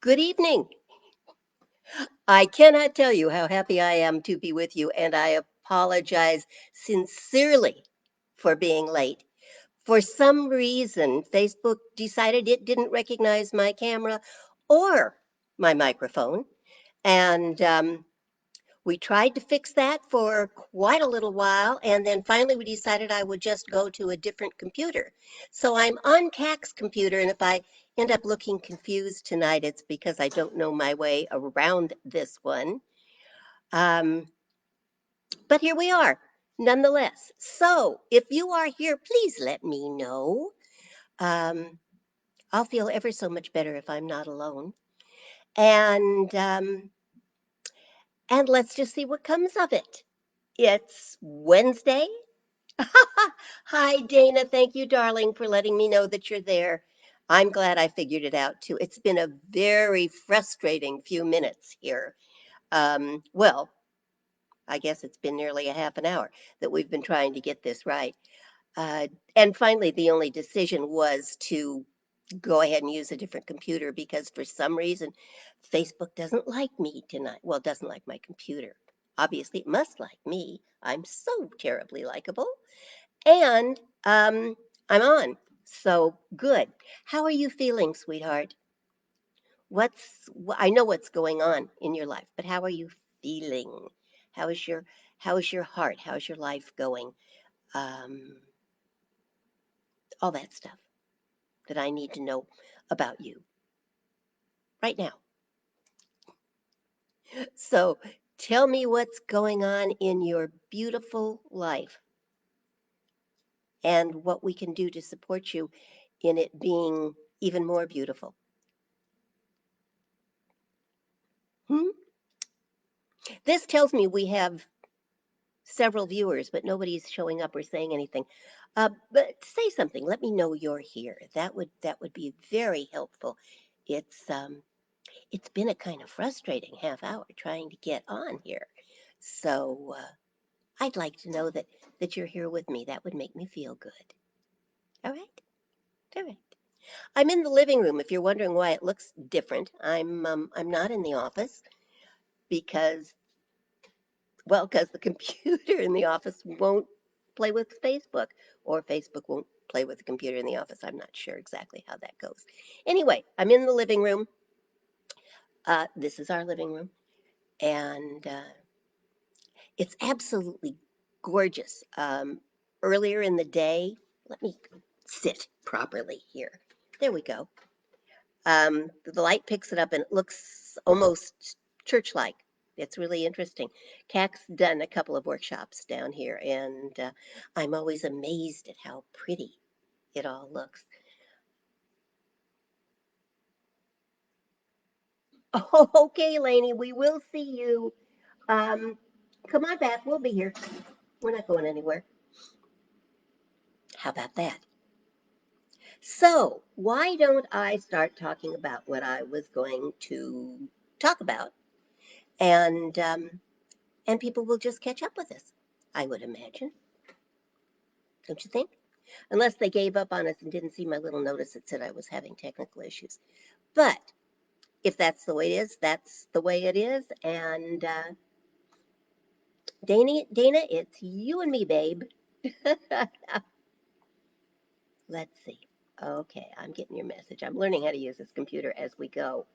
Good evening. I cannot tell you how happy I am to be with you, and I apologize sincerely for being late. For some reason, Facebook decided it didn't recognize my camera or my microphone, and we tried to fix that for quite a little while, and then finally we decided I would just go to a different computer. So I'm on CAC's computer, and if I end up looking confused tonight, it's because I don't know my way around this one. Um, but here we are, nonetheless. So if you are here, please let me know. Um, I'll feel ever so much better if I'm not alone. And um, and let's just see what comes of it. It's Wednesday. Hi, Dana. Thank you, darling, for letting me know that you're there. I'm glad I figured it out too. It's been a very frustrating few minutes here. Well, I guess it's been nearly a half an hour that we've been trying to get this right. Uh, and finally, the only decision was to go ahead and use a different computer because for some reason, Facebook doesn't like me tonight. Well, it doesn't like my computer. Obviously, it must like me. I'm so terribly likable. And I'm on. So good. How are you feeling, sweetheart? I know what's going on in your life, but how are you feeling? How is your how is your heart? How's your life going? Um, all that stuff that I need to know about you right now. So tell me what's going on in your beautiful life and what we can do to support you in it being even more beautiful. Hmm? This tells me we have several viewers, but nobody's showing up or saying anything. But say something. Let me know you're here. That would be very helpful. It's it's been a kind of frustrating half hour trying to get on here, so I'd like to know that you're here with me. That would make me feel good. All right, all right. I'm in the living room. If you're wondering why it looks different, I'm not in the office because because the computer in the office won't play with Facebook, or Facebook won't play with the computer in the office. I'm not sure exactly how that goes. Anyway, I'm in the living room. This is our living room, and it's absolutely gorgeous. Earlier in the day, let me sit properly here. There we go. The light picks it up and it looks almost church like. It's really interesting. CAC's done a couple of workshops down here, and I'm always amazed at how pretty it all looks. Oh, okay, Lainey, we will see you. Um, Come on back. We'll be here. We're not going anywhere. How about that? So, why don't I start talking about what I was going to talk about, and people will just catch up with us, I would imagine. Don't you think? Unless they gave up on us and didn't see my little notice that said I was having technical issues. But if that's the way it is, that's the way it is. And Dana, it's you and me, babe. Let's see. Okay, I'm getting your message. I'm learning how to use this computer as we go.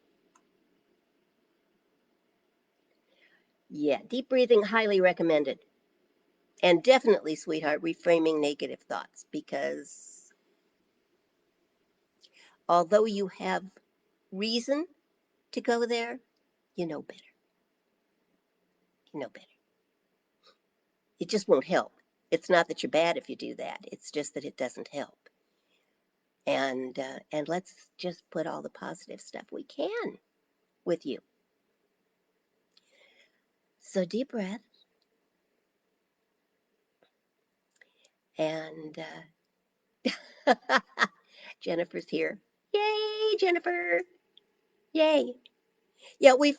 Yeah, deep breathing, highly recommended. And definitely, sweetheart, reframing negative thoughts because although you have reason to go there, you know better. You know better. It just won't help. It's not that you're bad if you do that. It's just that it doesn't help. And let's just put all the positive stuff we can with you. So deep breath, and Jennifer's here. Yay, Jennifer! Yay! Yeah, we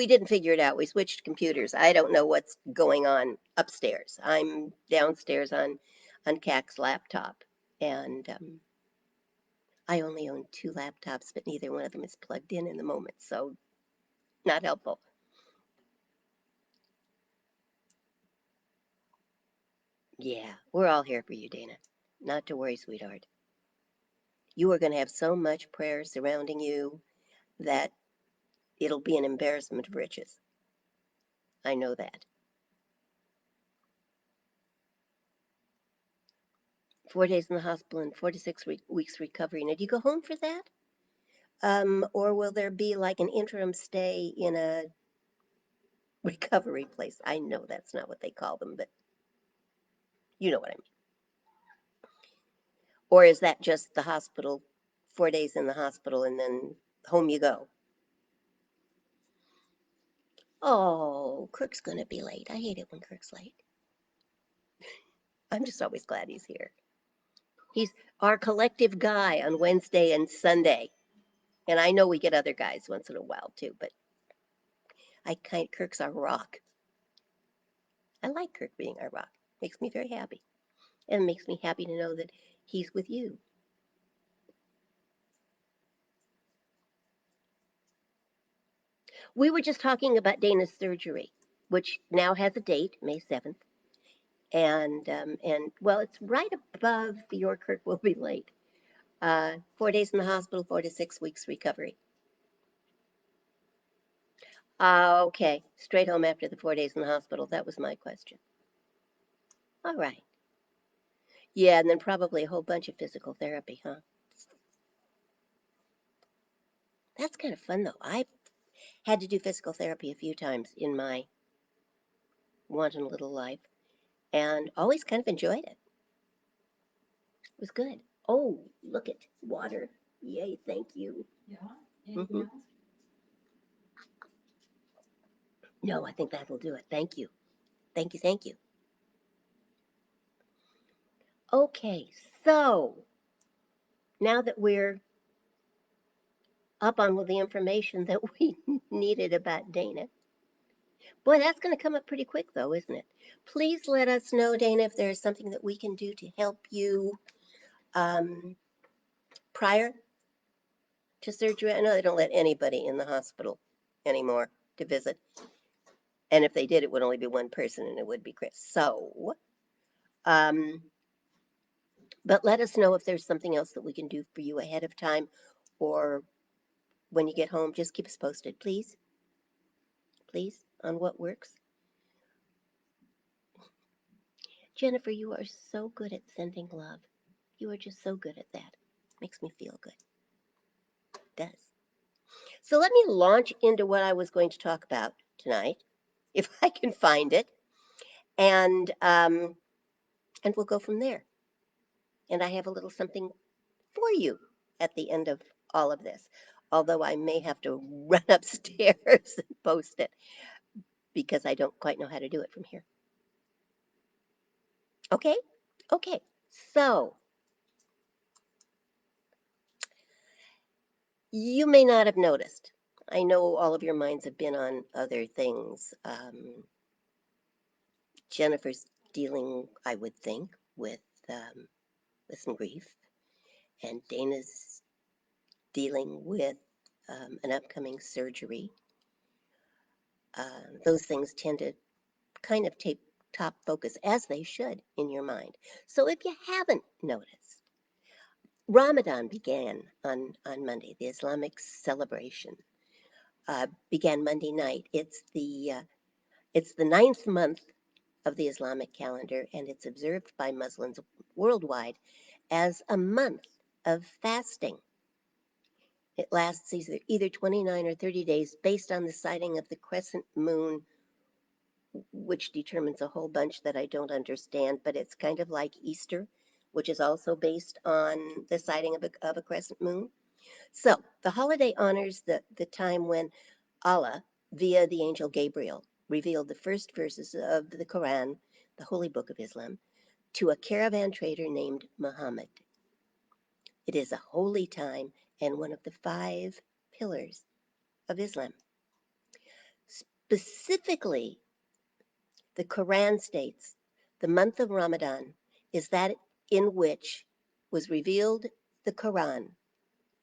didn't figure it out. We switched computers. I don't know what's going on upstairs. I'm downstairs on CAC's laptop, and I only own two laptops, but neither one of them is plugged in the moment, so not helpful. Yeah, we're all here for you, Dana. Not to worry, sweetheart. You are going to have so much prayer surrounding you that it'll be an embarrassment of riches. I know that. 4 days in the hospital and 4 to 6 weeks recovery. Now, do you go home for that? Or will there be like an interim stay in a recovery place? I know that's not what they call them, but you know what I mean. Or is that just the hospital, 4 days in the hospital, and then home you go? Oh, Kirk's going to be late. I hate it when Kirk's late. I'm just always glad he's here. He's our collective guy on Wednesday and Sunday. And I know we get other guys once in a while too, but Kirk's our rock. I like Kirk being our rock. Makes me very happy. And it makes me happy to know that he's with you. We were just talking about Dana's surgery, which now has a date, May 7th. And well, it's right above your Kirk will be late. 4 days in the hospital, 4 to 6 weeks recovery. Okay, straight home after the 4 days in the hospital. That was my question. All right. Yeah, and then probably a whole bunch of physical therapy, huh? That's kind of fun, though. I've had to do physical therapy a few times in my wanton little life and always kind of enjoyed it. It was good. Oh, look at water. Yay, thank you. Hmm. No, I think that'll do it. Thank you. Thank you. Thank you. Okay, so now that we're up on the information that we needed about Dana, boy, that's going to come up pretty quick, though, isn't it? Please let us know, Dana, if there's something that we can do to help you um, prior to surgery. I know they don't let anybody in the hospital anymore to visit. And if they did, it would only be one person, and it would be Chris. So, um, but let us know if there's something else that we can do for you ahead of time or when you get home. Just keep us posted, please. Please, on what works. Jennifer, you are so good at sending love. You are just so good at that. Makes me feel good. It does. So let me launch into what I was going to talk about tonight, if I can find it, and um, and we'll go from there. And I have a little something for you at the end of all of this, although I may have to run upstairs and post it because I don't quite know how to do it from here. Okay? Okay. So you may not have noticed. I know all of your minds have been on other things. Jennifer's dealing, I would think, um, with some grief, and Dana's dealing with an upcoming surgery. Those things tend to kind of take top focus, as they should, in your mind. So if you haven't noticed, Ramadan began on Monday. The Islamic celebration began Monday night. It's the ninth month of the Islamic calendar, and it's observed by Muslims worldwide as a month of fasting. It lasts either 29 or 30 days based on the sighting of the crescent moon, which determines a whole bunch that I don't understand, but it's kind of like Easter, which is also based on the sighting of a crescent moon. So the holiday honors the time when Allah, via the angel Gabriel, revealed the first verses of the Quran, the holy book of Islam, to a caravan trader named Muhammad. It is a holy time and one of the five pillars of Islam. Specifically, the Quran states the month of Ramadan is that in which was revealed the Quran,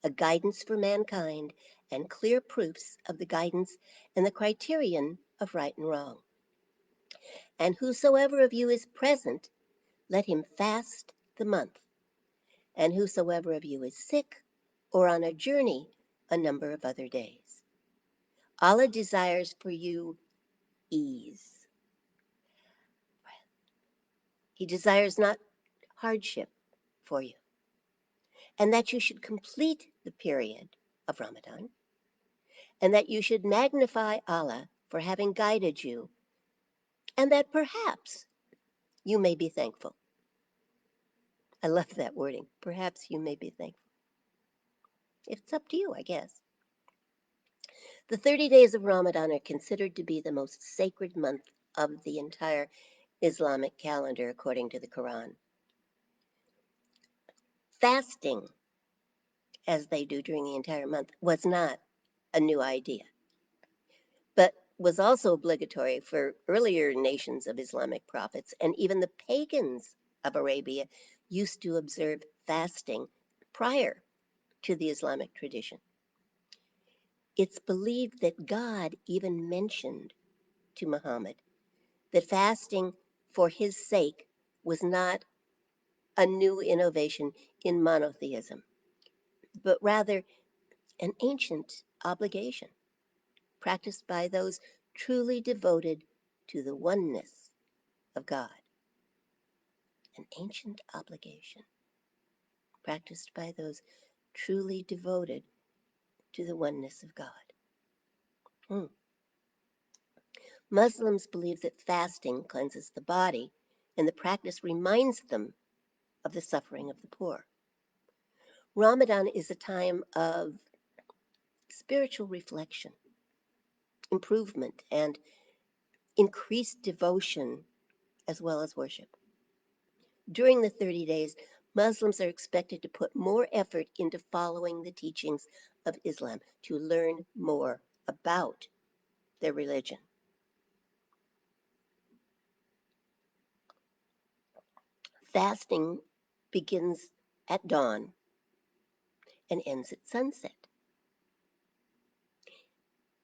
a guidance for mankind, and clear proofs of the guidance and the criterion of right and wrong. And whosoever of you is present, let him fast the month. And whosoever of you is sick or on a journey, a number of other days. Allah desires for you ease. He desires not hardship for you, and that you should complete the period of Ramadan, and that you should magnify Allah for having guided you, and that perhaps you may be thankful. I love that wording. Perhaps you may be thankful. It's up to you, I guess. The 30 days of Ramadan are considered to be the most sacred month of the entire Islamic calendar, according to the Quran. Fasting, as they do during the entire month, was not a new idea, but was also obligatory for earlier nations of Islamic prophets, and even the pagans of Arabia used to observe fasting prior to the Islamic tradition. It's believed that God even mentioned to Muhammad that fasting for his sake was not a new innovation in monotheism, but rather an ancient obligation practiced by those truly devoted to the oneness of God. An ancient obligation practiced by those truly devoted to the oneness of God. Hmm. Muslims believe that fasting cleanses the body, and the practice reminds them of the suffering of the poor. Ramadan is a time of spiritual reflection, improvement, and increased devotion as well as worship. During the 30 days, Muslims are expected to put more effort into following the teachings of Islam to learn more about their religion. Fasting begins at dawn and ends at sunset.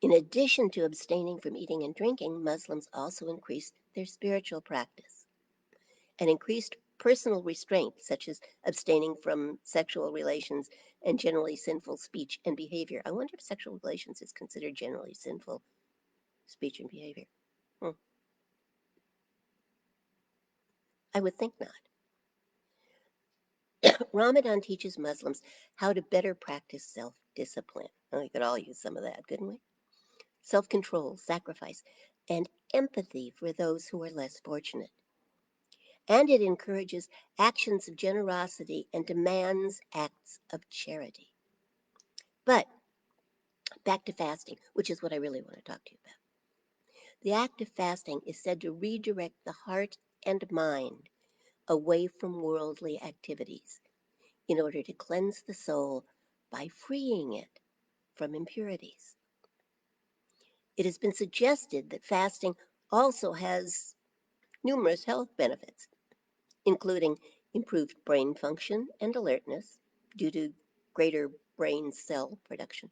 In addition to abstaining from eating and drinking, Muslims also increase their spiritual practice and increased personal restraint, such as abstaining from sexual relations and generally sinful speech and behavior. I wonder if sexual relations is considered generally sinful speech and behavior. Hmm. I would think not. Ramadan teaches Muslims how to better practice self discipline. Well, we could all use some of that, couldn't we? Self control, sacrifice, and empathy for those who are less fortunate. And it encourages actions of generosity and demands acts of charity. But back to fasting, which is what I really want to talk to you about. The act of fasting is said to redirect the heart and mind away from worldly activities in order to cleanse the soul by freeing it from impurities. It has been suggested that fasting also has numerous health benefits, including improved brain function and alertness due to greater brain cell production,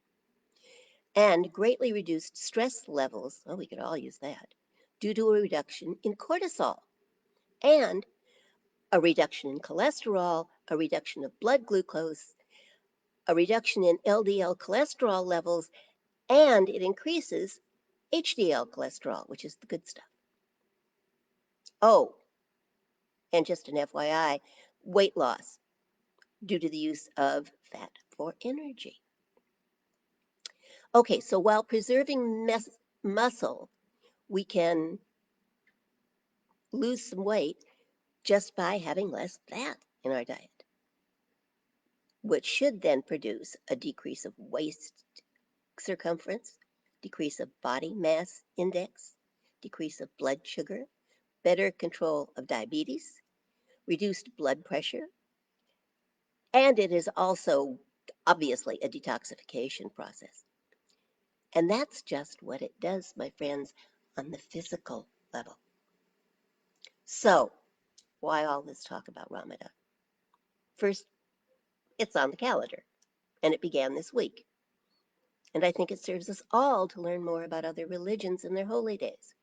and greatly reduced stress levels, well, we could all use that, due to a reduction in cortisol, and a reduction in cholesterol, a reduction of blood glucose, a reduction in LDL cholesterol levels, and it increases HDL cholesterol, which is the good stuff. Oh, and just an FYI, weight loss due to the use of fat for energy. Okay, so while preserving muscle, we can lose some weight just by having less fat in our diet, which should then produce a decrease of waist circumference, decrease of body mass index, decrease of blood sugar, better control of diabetes, reduced blood pressure, and it is also obviously a detoxification process. And that's just what it does, my friends, on the physical level. So, why all this talk about Ramadan? First, it's on the calendar. and it began this week. And I think it serves us all to learn more about other religions and their holy days.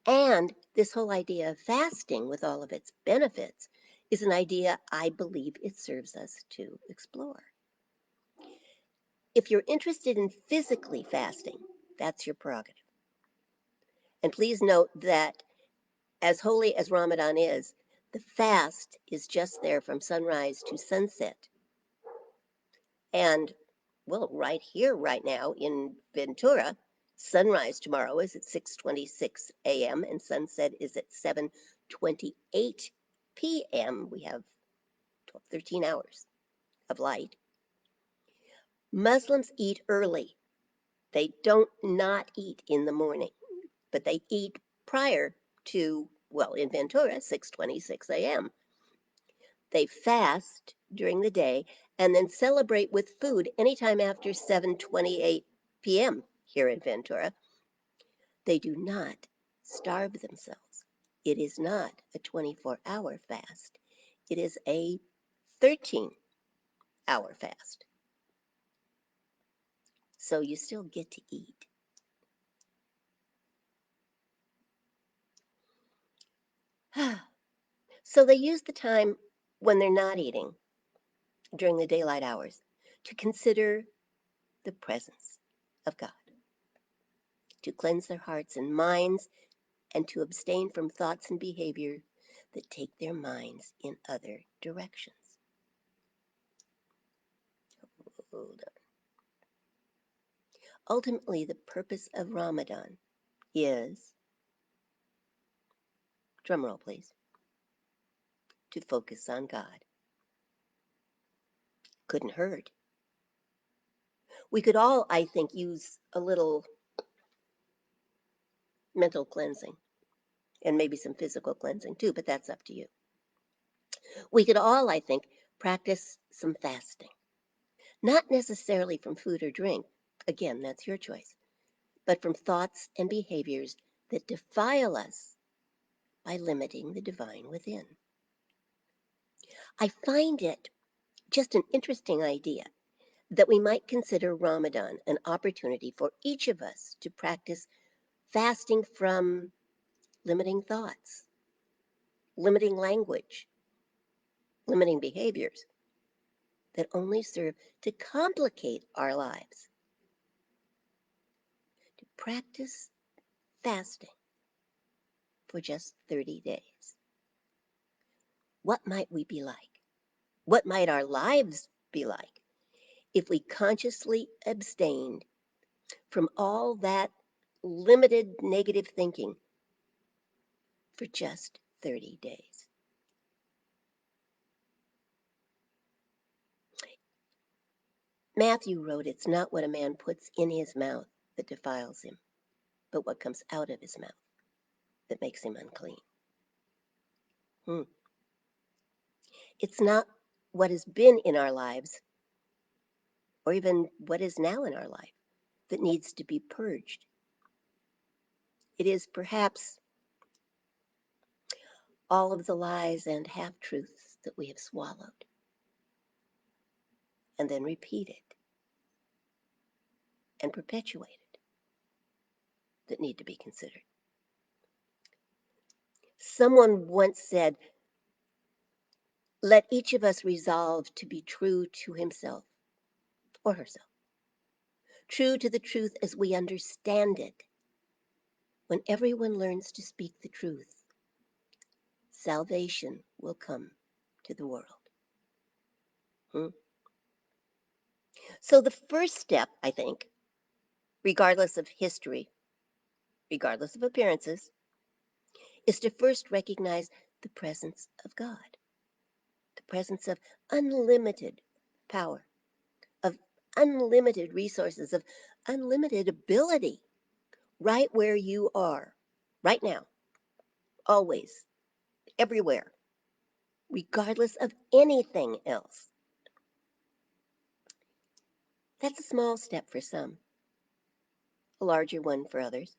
And this whole idea of fasting, with all of its benefits, is an idea I believe it serves us to explore. If you're interested in physically fasting, that's your prerogative. And please note that as holy as Ramadan is, the fast is just there from sunrise to sunset. And, well, right here, right now in Ventura, sunrise tomorrow is at 6:26 a.m. and sunset is at 7:28 p.m. We have 13 hours of light. Muslims eat early. They don't not eat in the morning, but they eat prior to, well, in Ventura, 6:26 a.m. They fast during the day and then celebrate with food anytime after 7:28 p.m. here in Ventura. They do not starve themselves. It is not a 24-hour fast. It is a 13-hour fast. So you still get to eat. So they use the time when they're not eating during the daylight hours to consider the presence of God, to cleanse their hearts and minds, and to abstain from thoughts and behavior that take their minds in other directions. Hold on. Ultimately, the purpose of Ramadan is, drumroll please, to focus on God. Couldn't hurt. We could all, I think, use a little mental cleansing and maybe some physical cleansing too, but that's up to you. We could all, I think, practice some fasting. Not necessarily from food or drink, again, that's your choice, but from thoughts and behaviors that defile us by limiting the divine within. I find it just an interesting idea that we might consider Ramadan an opportunity for each of us to practice fasting from limiting thoughts, limiting language, limiting behaviors that only serve to complicate our lives. To practice fasting for just 30 days. What might we be like? What might our lives be like if we consciously abstained from all that limited negative thinking for just 30 days? Matthew wrote, "It's not what a man puts in his mouth that defiles him, but what comes out of his mouth that makes him unclean." Hmm. It's not what has been in our lives, or even what is now in our life, that needs to be purged. It is perhaps all of the lies and half truths that we have swallowed and then repeated and perpetuated that need to be considered. Someone once said, "Let each of us resolve to be true to himself or herself, true to the truth as we understand it. When everyone learns to speak the truth, salvation will come to the world." Hmm? So the first step, I think, regardless of history, regardless of appearances, is to first recognize the presence of God, the presence of unlimited power, of unlimited resources, of unlimited ability right where you are, right now, always, everywhere, regardless of anything else. That's a small step for some, a larger one for others,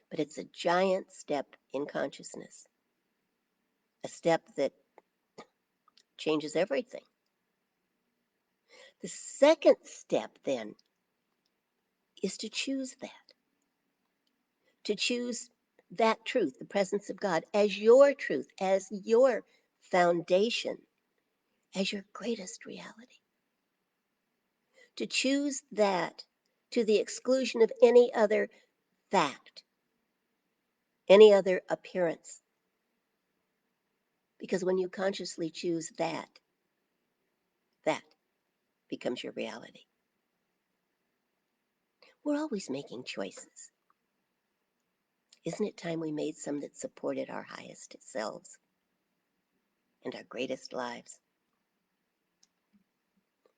but it's a giant step in consciousness, a step that changes everything. The second step then is to choose that, to choose that truth, the presence of God, as your truth, as your foundation, as your greatest reality. To choose that to the exclusion of any other fact, any other appearance. Because when you consciously choose that, that becomes your reality. We're always making choices. Isn't it time we made some that supported our highest selves and our greatest lives?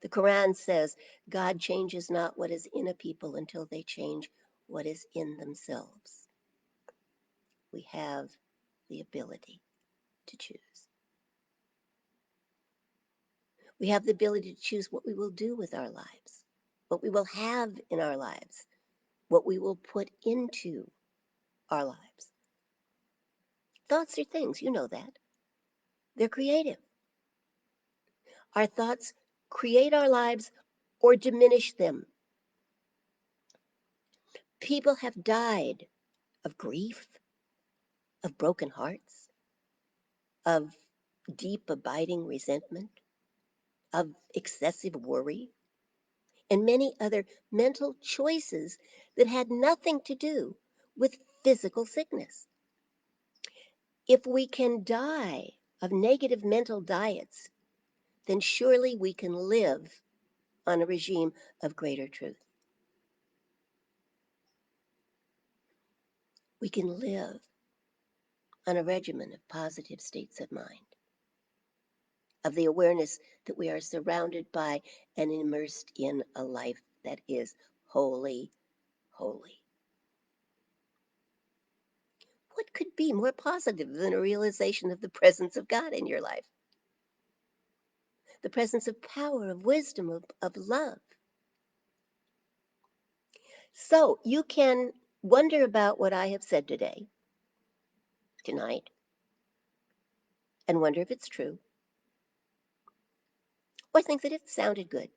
The Quran says God changes not what is in a people until they change what is in themselves. We have the ability to choose. We have the ability to choose what we will do with our lives, what we will have in our lives, what we will put into our lives. Thoughts are things, you know that. They're creative. Our thoughts create our lives or diminish them. People have died of grief, of broken hearts, of deep abiding resentment, of excessive worry, and many other mental choices that had nothing to do with physical sickness. If we can die of negative mental diets, then surely we can live on a regime of greater truth. We can live on a regimen of positive states of mind, of the awareness that we are surrounded by and immersed in a life that is wholly holy. What could be more positive than a realization of the presence of God in your life? The presence of power, of wisdom, of love. So you can wonder about what I have said today, tonight, and wonder if it's true, or think that it sounded good.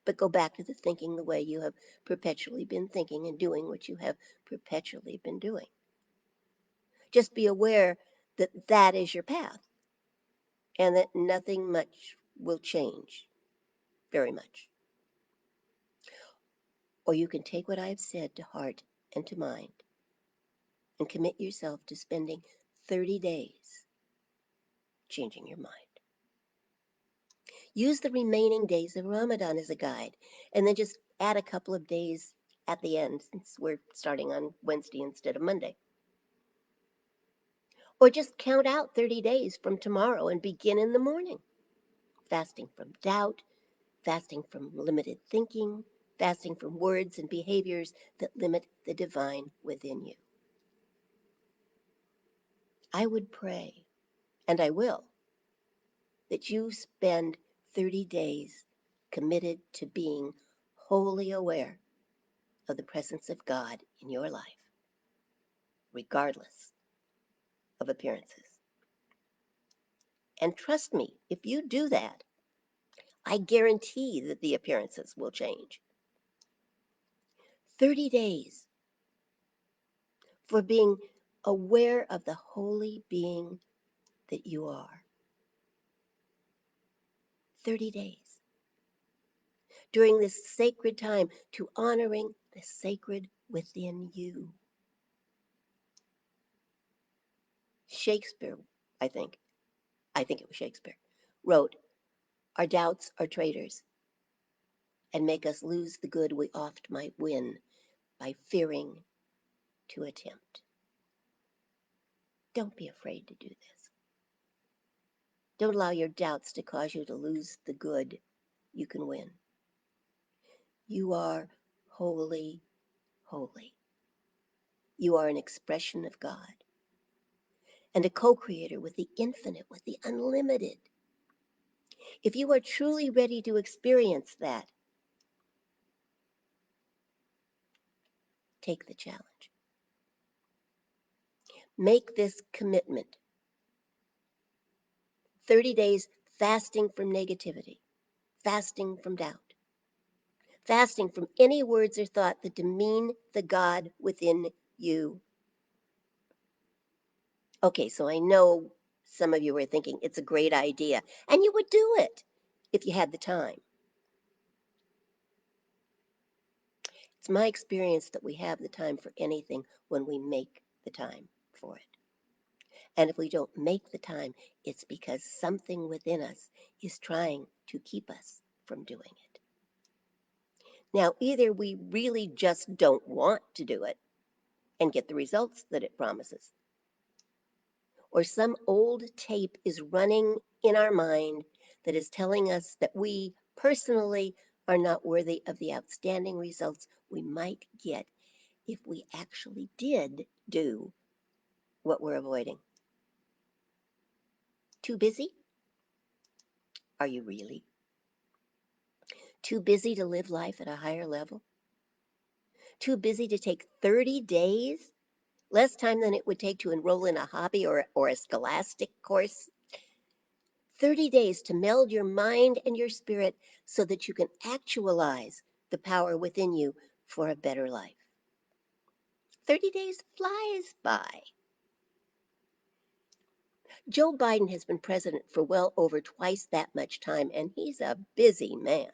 But go back to the thinking the way you have perpetually been thinking and doing what you have perpetually been doing. Just be aware that that is your path and that nothing much will change very much. Or you can take what I have said to heart and to mind and commit yourself to spending 30 days changing your mind. Use the remaining days of Ramadan as a guide, and then just add a couple of days at the end since we're starting on Wednesday instead of Monday. Or just count out 30 days from tomorrow and begin in the morning, fasting from doubt, fasting from limited thinking, fasting from words and behaviors that limit the divine within you. I would pray, and I will, that you spend 30 days committed to being wholly aware of the presence of God in your life, regardless of appearances. And trust me, if you do that, I guarantee that the appearances will change. 30 days for being aware of the holy being that you are. 30 days. During this sacred time to honoring the sacred within you. Shakespeare, I think it was Shakespeare, wrote, "Our doubts are traitors and make us lose the good we oft might win by fearing to attempt." Don't be afraid to do this. Don't allow your doubts to cause you to lose the good you can win. You are wholly holy. You are an expression of God and a co-creator with the infinite, with the unlimited. If you are truly ready to experience that, take the challenge. Make this commitment. 30 days, fasting from negativity, fasting from doubt, fasting from any words or thought that demean the God within you. Okay, so I know some of you are thinking it's a great idea, and you would do it if you had the time. It's my experience that we have the time for anything when we make the time for it. And if we don't make the time, it's because something within us is trying to keep us from doing it. Now, either we really just don't want to do it and get the results that it promises, or some old tape is running in our mind that is telling us that we personally are not worthy of the outstanding results we might get if we actually did do what we're avoiding. Too busy? Are you really? Too busy to live life at a higher level? Too busy to take 30 days? Less time than it would take to enroll in a hobby or a scholastic course? 30 days to meld your mind and your spirit so that you can actualize the power within you for a better life. 30 days flies by. Joe Biden has been president for well over twice that much time, and he's a busy man.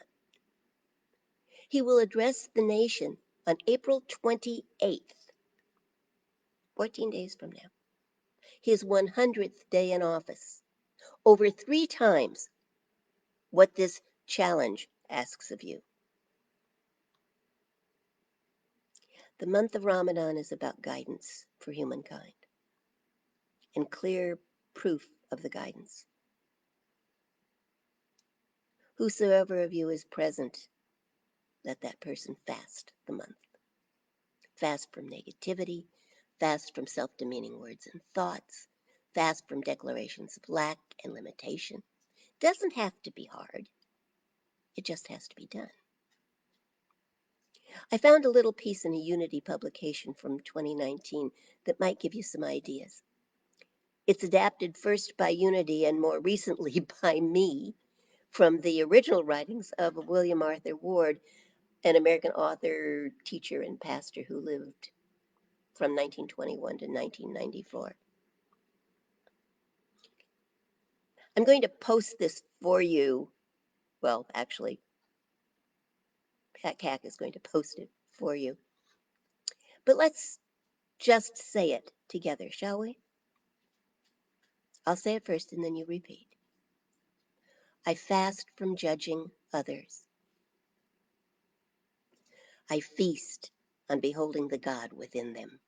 He will address the nation on April 28th, 14 days from now, his 100th day in office, over 3 times what this challenge asks of you. The month of Ramadan is about guidance for humankind and clear proof of the guidance. Whosoever of you is present, let that person fast the month. Fast from negativity, fast from self demeaning words and thoughts, fast from declarations of lack and limitation. Doesn't have to be hard, it just has to be done. I found a little piece in a Unity publication from 2019 that might give you some ideas. It's adapted first by Unity and more recently by me from the original writings of William Arthur Ward, an American author, teacher, and pastor who lived from 1921 to 1994. I'm going to post this for you. Well, actually, Pat Cack is going to post it for you. But let's just say it together, shall we? I'll say it first and then you repeat. I fast from judging others. I feast on beholding the God within them.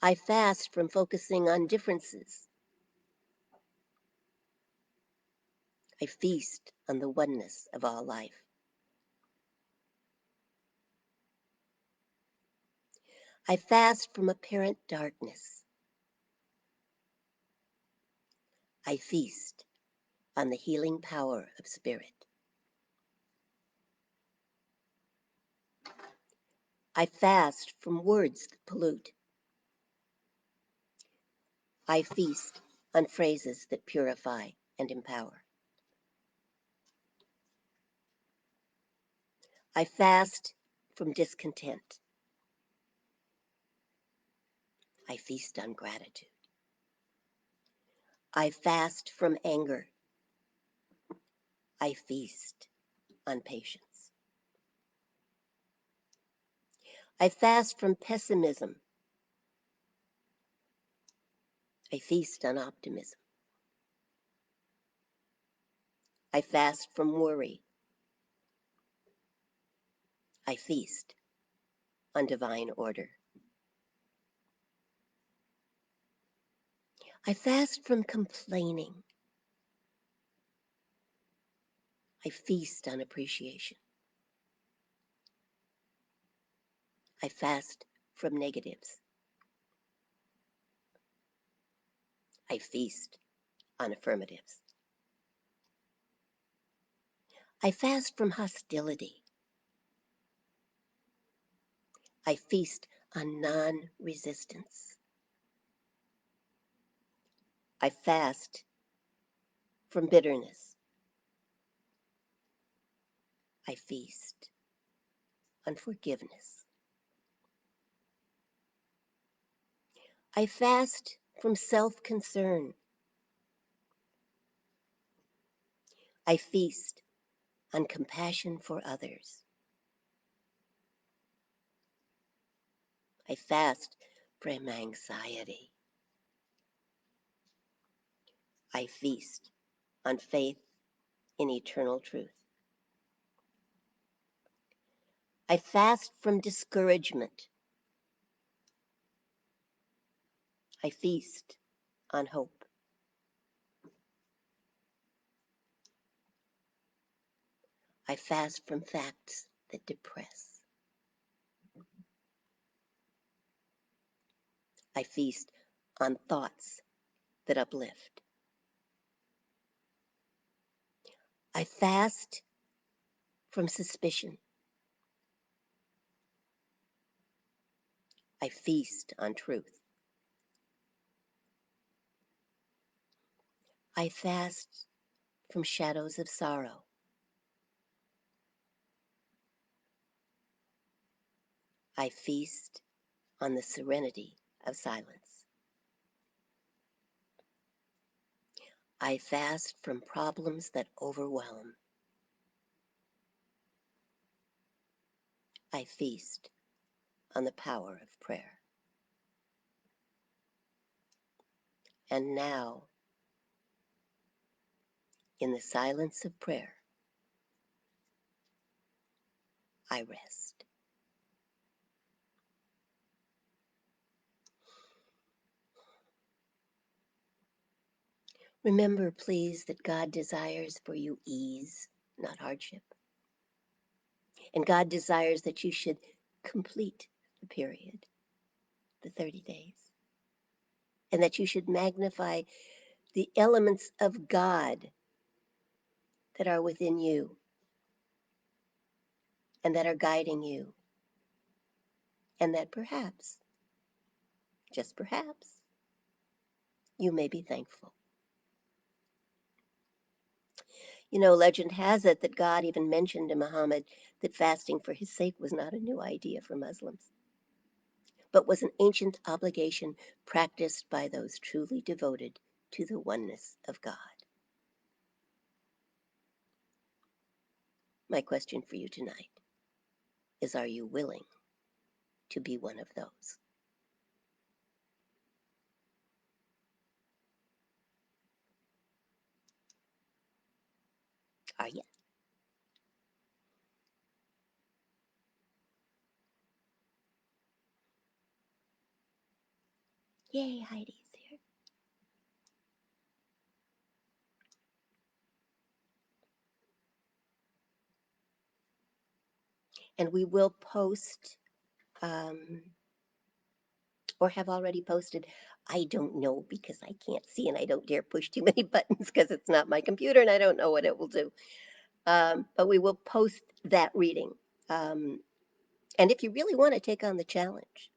I fast from focusing on differences. I feast on the oneness of all life. I fast from apparent darkness. I feast on the healing power of spirit. I fast from words that pollute. I feast on phrases that purify and empower. I fast from discontent. I feast on gratitude. I fast from anger. I feast on patience. I fast from pessimism. I feast on optimism. I fast from worry. I feast on divine order. I fast from complaining. I feast on appreciation. I fast from negatives. I feast on affirmatives. I fast from hostility. I feast on non resistance. I fast from bitterness. I feast on forgiveness. I fast from self-concern. I feast on compassion for others. I fast from anxiety. I feast on faith in eternal truth. I fast from discouragement. I feast on hope. I fast from facts that depress. I feast on thoughts that uplift. I fast from suspicion. I feast on truth. I fast from shadows of sorrow. I feast on the serenity of silence. I fast from problems that overwhelm. I feast on the power of prayer. And now, in the silence of prayer, I rest. Remember, please, that God desires for you ease, not hardship. And God desires that you should complete the period, the 30 days, and that you should magnify the elements of God that are within you and that are guiding you, and that perhaps, just perhaps, you may be thankful. You know, legend has it that God even mentioned to Muhammad that fasting for his sake was not a new idea for Muslims, but was an ancient obligation practiced by those truly devoted to the oneness of God. My question for you tonight is, are you willing to be one of those? Are you? Yay, Heidi's here. And we will post, or have already posted. I don't know because I can't see and I don't dare push too many buttons because it's not my computer and I don't know what it will do. But we will post that reading. Um, and if you really want to take on the challenge,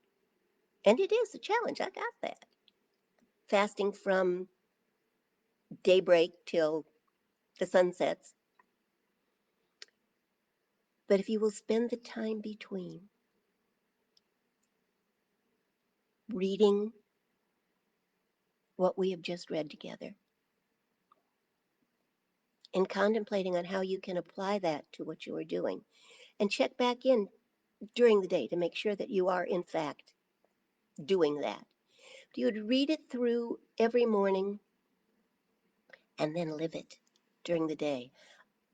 and it is a challenge, I got that. Fasting from daybreak till the sun sets. But if you will spend the time between reading what we have just read together and contemplating on how you can apply that to what you are doing, and check back in during the day to make sure that you are, in fact, doing that. You would read it through every morning and then live it during the day.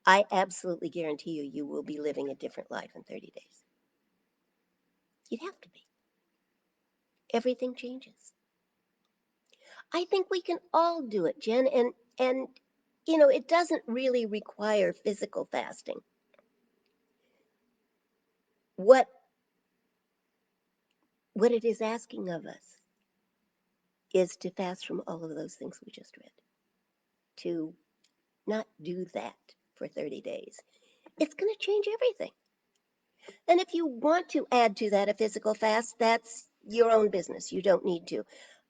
I absolutely guarantee you, you will be living a different life in 30 days. You'd have to be. Everything changes. I think we can all do it, Jen, and you know, it doesn't really require physical fasting. What it is asking of us is to fast from all of those things we just read. To not do that for 30 days. It's going to change everything. And if you want to add to that a physical fast, that's your own business. You don't need to.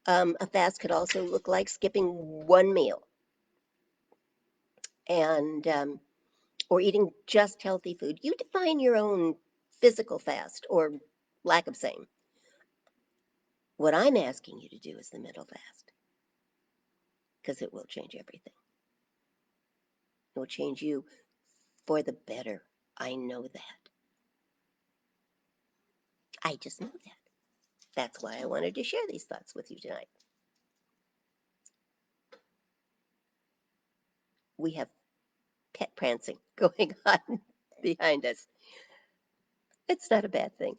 A fast could also look like skipping one meal. and or eating just healthy food. You define your own physical fast or lack of same. What I'm asking you to do is the mental fast because it will change everything. It will change you for the better. I know that. I just know that. That's why I wanted to share these thoughts with you tonight. We have pet prancing going on behind us. It's not a bad thing.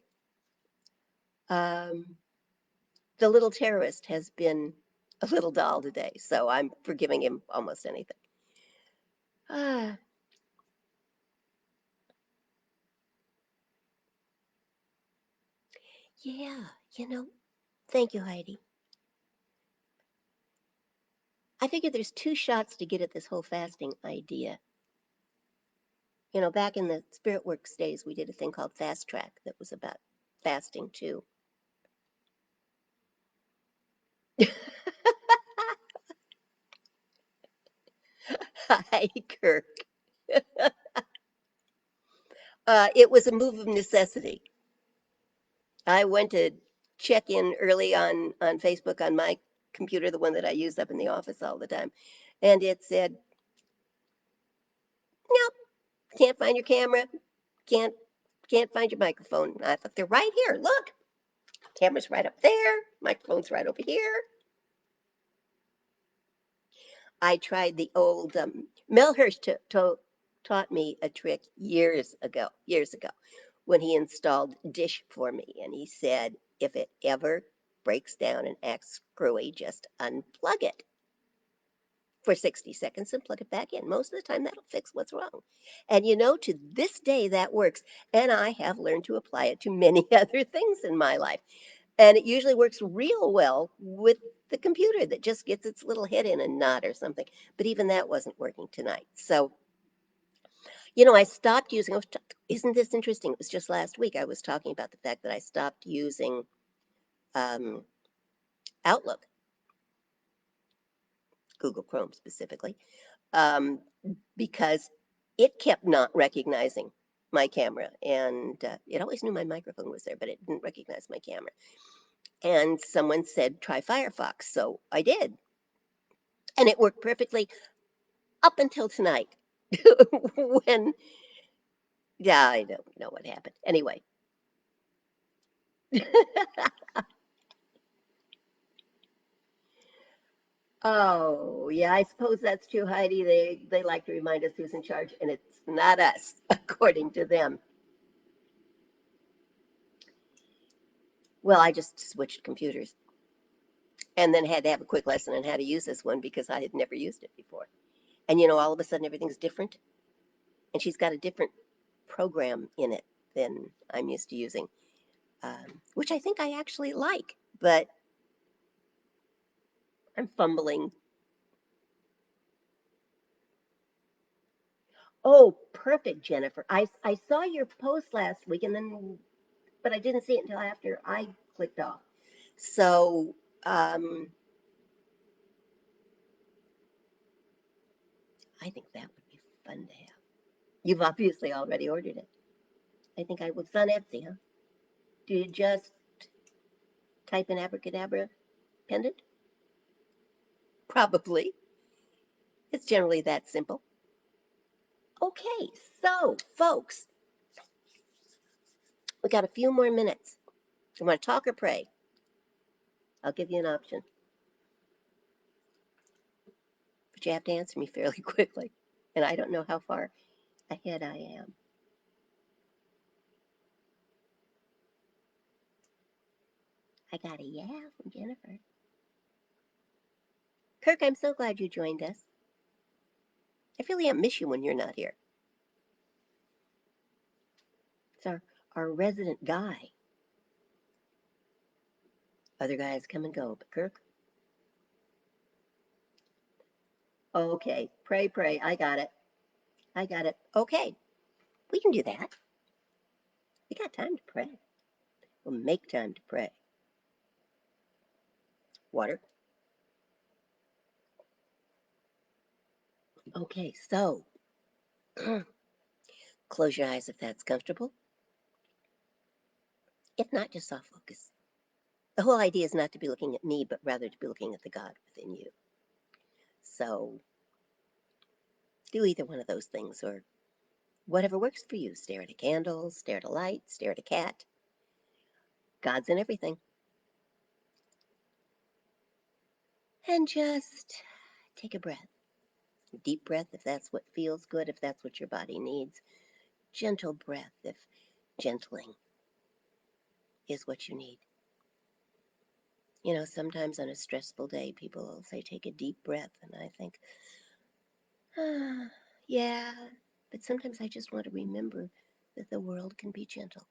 Um, the little terrorist has been a little doll today, so I'm forgiving him almost anything. Ah, yeah, thank you, Heidi. I figure there's two shots to get at this whole fasting idea. Back in the Spirit Works days, we did a thing called Fast Track that was about fasting too. Hi, Kirk. It was a move of necessity. I went to check in early on Facebook on my computer, the one that I use up in the office all the time, and it said, "Nope, can't find your camera, can't can't find your microphone." I thought they're right here. Look, camera's right up there, microphone's right over here. I tried the old Mel Hirsch taught me a trick years ago, when he installed Dish for me, and he said if it ever breaks down and acts screwy, just unplug it for 60 seconds and plug it back in. Most of the time, that'll fix what's wrong. And to this day, that works. And I have learned to apply it to many other things in my life. And it usually works real well with the computer that just gets its little head in a knot or something. But even that wasn't working tonight. So, I stopped using, isn't this interesting? It was just last week I was talking about the fact that I stopped using um, Outlook, Google Chrome specifically, um, because it kept not recognizing my camera. And it always knew my microphone was there, but it didn't recognize my camera. And someone said, try Firefox. So I did. And it worked perfectly up until tonight when, yeah, I don't know what happened. Anyway. Oh, yeah, I suppose that's true, Heidi. They like to remind us who's in charge, and it's not us, according to them. Well, I just switched computers and then had to have a quick lesson on how to use this one because I had never used it before. And all of a sudden everything's different, and she's got a different program in it than I'm used to using, which I think I actually like, but I'm fumbling. Oh, perfect, Jennifer. I saw your post last week, and then but I didn't see it until after I clicked off. So I think that would be fun to have. You've obviously already ordered it. I think I was on Etsy, huh? Do you just type in abracadabra pendant? Probably. It's generally that simple. Okay, so folks, we got a few more minutes. You want to talk or pray? I'll give you an option, but you have to answer me fairly quickly. And I don't know how far ahead I am. I got a yeah from Jennifer. Kirk, I'm so glad you joined us. I really miss you when you're not here. It's our resident guy. Other guys come and go, but Kirk, okay, pray, pray. I got it. I got it. Okay, we can do that. We got time to pray. We'll make time to pray. Water, Okay, so close your eyes if that's comfortable. If not, just soft focus. The whole idea is not to be looking at me, but rather to be looking at the God within you. So do either one of those things or whatever works for you. Stare at a candle, stare at a light, stare at a cat. God's in everything. And just take a breath. Deep breath if that's what feels good, if that's what your body needs. Gentle breath if gentling is what you need. You know, sometimes on a stressful day, people will say, take a deep breath. And I think, ah, yeah. But sometimes I just want to remember that the world can be gentle,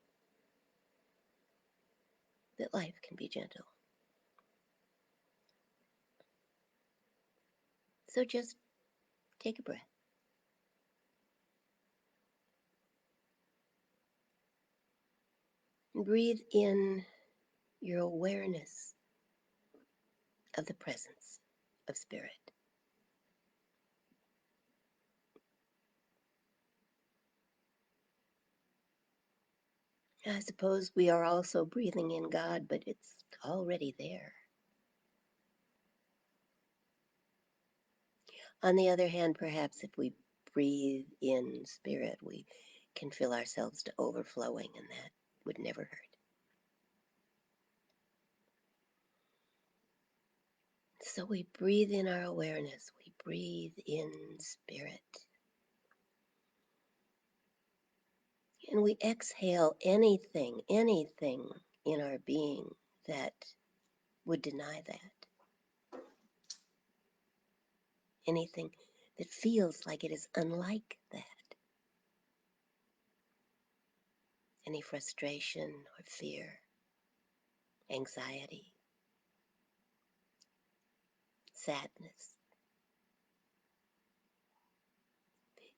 that life can be gentle. So just take a breath. And breathe in your awareness of the presence of spirit. I suppose we are also breathing in God, but it's already there. On the other hand, perhaps if we breathe in spirit, we can fill ourselves to overflowing, and that would never hurt. So we breathe in our awareness, we breathe in spirit, and we exhale anything in our being that would deny that, anything that feels like it is unlike that, any frustration or fear, anxiety, sadness.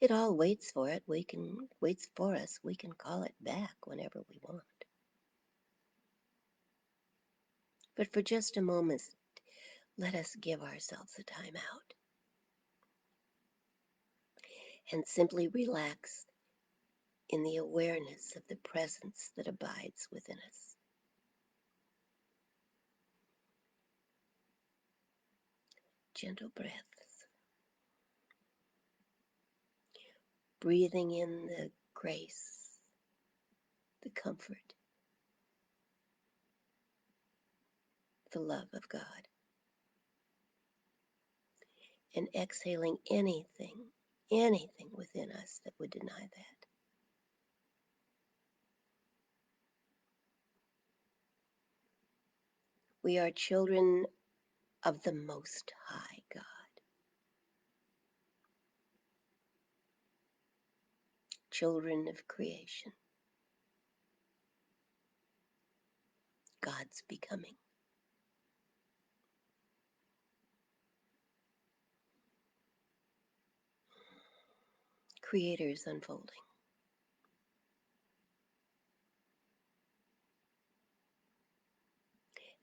It all waits for it. Waits for us. We can call it back whenever we want. But for just a moment, let us give ourselves a time out and simply relax in the awareness of the presence that abides within us. Gentle breaths, breathing in the grace, the comfort, the love of God, and exhaling anything within us that would deny that. We are children of the Most High God, children of creation, God's becoming. Creators unfolding.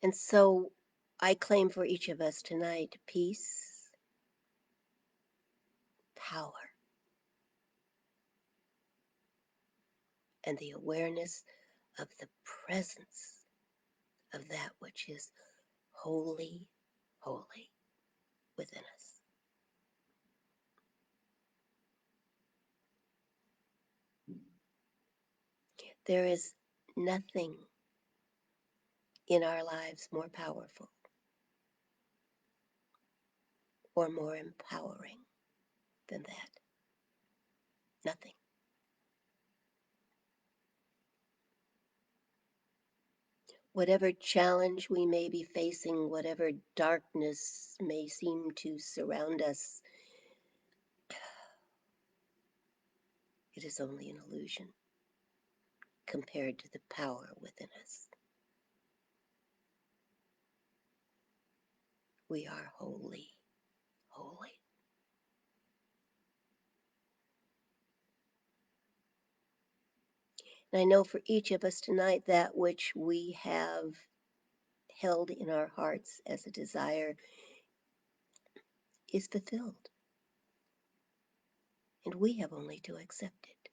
And so I claim for each of us tonight peace, power, and the awareness of the presence of that which is holy, holy within us. There is nothing in our lives more powerful or more empowering than that. Nothing. Whatever challenge we may be facing, whatever darkness may seem to surround us, it is only an illusion compared to the power within us. We are holy, holy. And I know for each of us tonight that which we have held in our hearts as a desire is fulfilled. and we have only to accept it.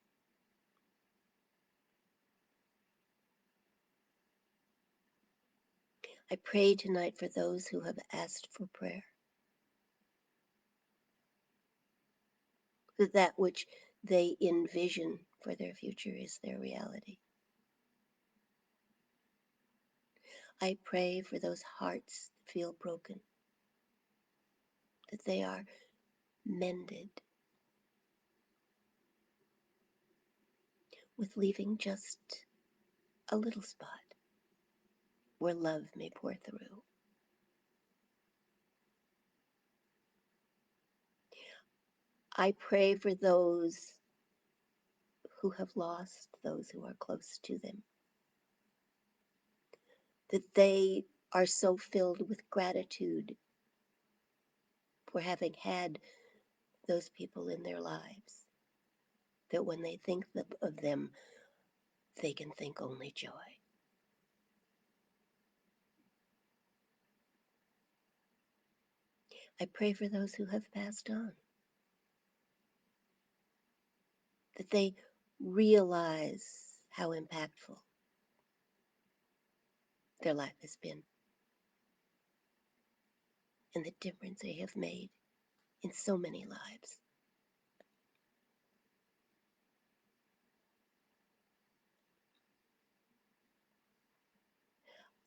I pray tonight for those who have asked for prayer, that that which they envision for their future is their reality. I pray for those hearts that feel broken, that they are mended with leaving just a little spot where love may pour through. I pray for those who have lost those who are close to them, that they are so filled with gratitude for having had those people in their lives that when they think of them, they can think only joy. I pray for those who have passed on, that they realize how impactful their life has been and the difference they have made in so many lives.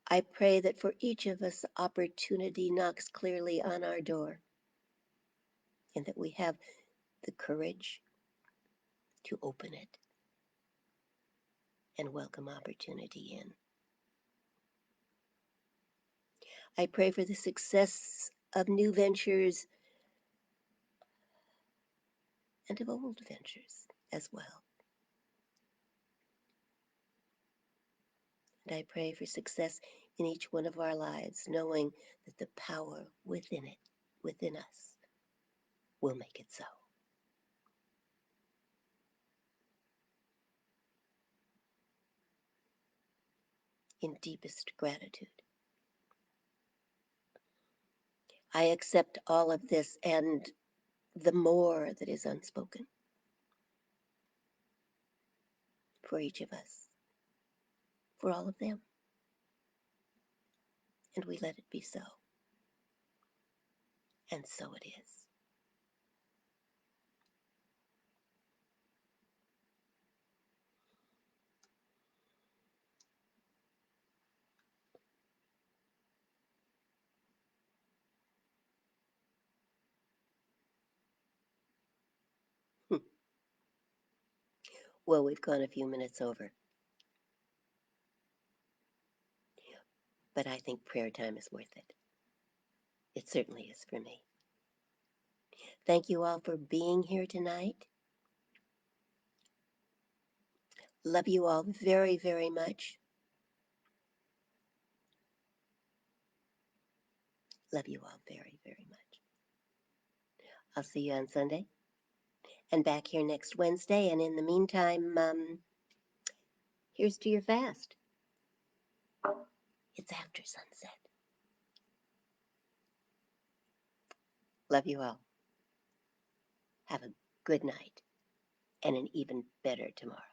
I pray that for each of us, opportunity knocks clearly on our door and that we have the courage to open it and welcome opportunity in. I pray for the success of new ventures and of old ventures as well. And I pray for success in each one of our lives, knowing that the power within it, within us, will make it so. In deepest gratitude, I accept all of this and the more that is unspoken for each of us, for all of them. And we let it be so. And so it is. Well, we've gone a few minutes over, but I think prayer time is worth it. It certainly is for me. Thank you all for being here tonight. Love you all very, very much. Love you all very, very much. I'll see you on Sunday and back here next Wednesday. And in the meantime, here's to your fast. It's after sunset. Love you all. Have a good night and an even better tomorrow.